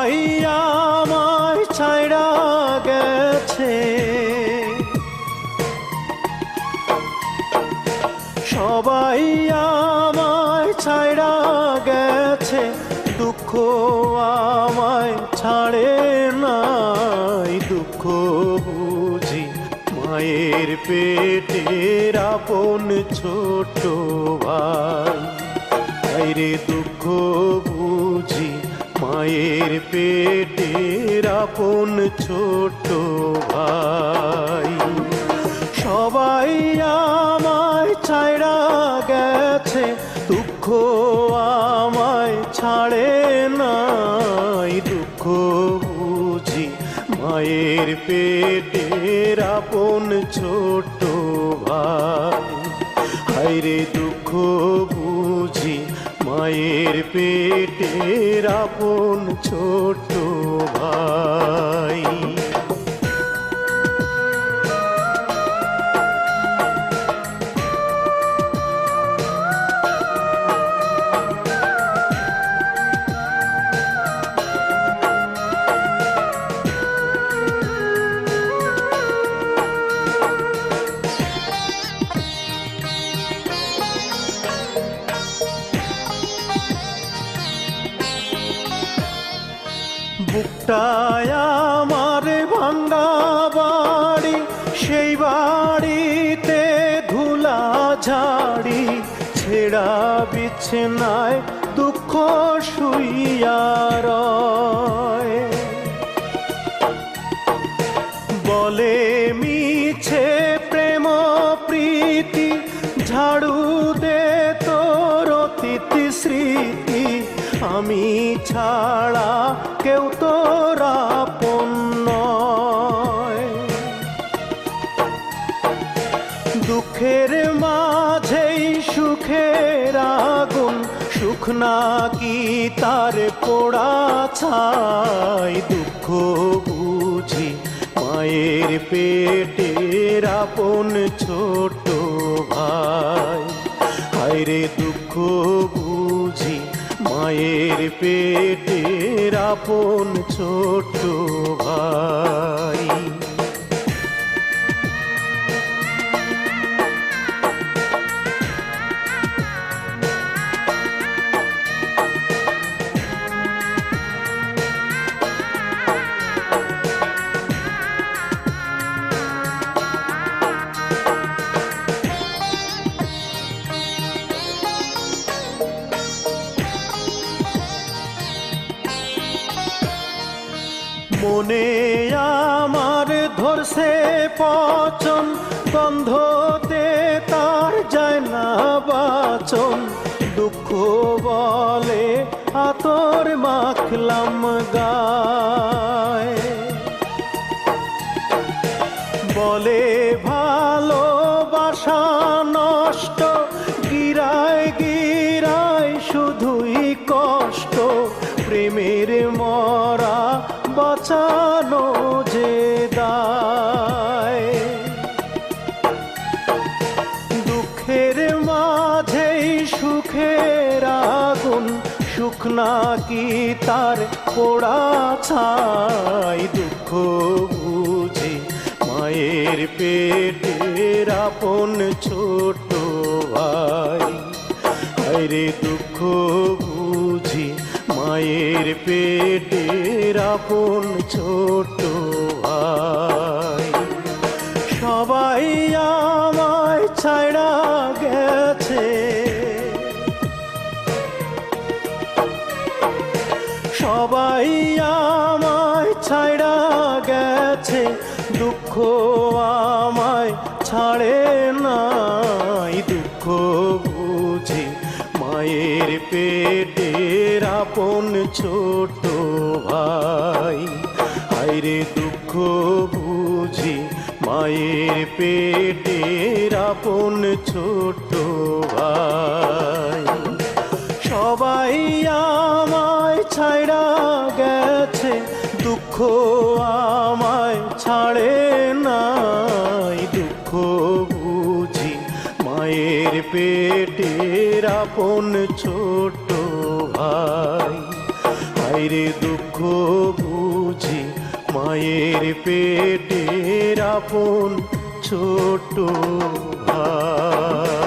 সবাই আমায় ছাইড়া গেছে, সবাই আমায় ছাইড়া গেছে, দুঃখ আমায় ছাড়ে নাই। দুঃখ বুঝি মায়ের পেটের আপন ছোট ভাই, রে দুঃখ বুঝি মায়ের পেটের আপন ছোট ভাই। সবাই আমায় ছাইড়া গেছে, দুঃখ আমায় ছাড়ে নাই। দুঃখ বুঝি মায়ের পেটের আপন ছোট ভাই, হায়রে দুঃখ বুঝি মায়ের পেটের আপন ছোট ভাই। বুকটায় আমার ভাঙ্গা বাড়ি, সেই বাড়িতে ধুলা ঝাড়ি, ছেঁড়া বিছানায় দুঃখ শুইয়া রয়। বলে মিছে প্রেম প্রীতি, ঝাড়ু দে তোর অতীত স্মৃতি, আমি ছাড়া কেউ তোর আপন নয়। দুঃখের মাঝেই সুখের আগুন, সুখ নাকি তার পোড়া ছাই। দুঃখ বুঝি মায়ের পেটের আপন ছোট ভাই, হায়রে দুঃখ বুঝি মায়ের পেটের আপন ছোট ভাই। মনে আমার ধরছে পচন, গন্ধতে তার যায় না বাচন। দুঃখ বলে আতর মাখলাম গায়, বলে ভালোবাসা নষ্ট, গিরায় গিরায় শুধুই কষ্ট। প্রেমের মরা বাঁচানো যে দায়, দুঃখের মাঝেই সুখের আগুন, সুখ নাকি তার পোড়া ছাই। দুঃখ বুঝি মায়ের পেটের আপন ছোট ভাই, হায়রে দুঃখ বুঝি মায়ের পেটের আপন ছোট ভাই। সবাই আমায় ছাইড়া গেছে, সবাই আমায় ছাইড়া গেছে, দুঃখ আমায় ছাড়ে নাই। দুঃখ বুঝি মায়ের পেটের আপন ছোট ভাই, হায়রে দুঃখ বুঝি মায়ের পেটের আপন ছোট ভাই। সবাই আমায় ছাইড়া গেছে, দুঃখ আমায় ছাড়ে নাই। দুঃখ বুঝি মায়ের পেটের আপন ছোট ভাই, হায়রে দুঃখ বুঝি মায়ের পেটের আপন ছোট ভাই।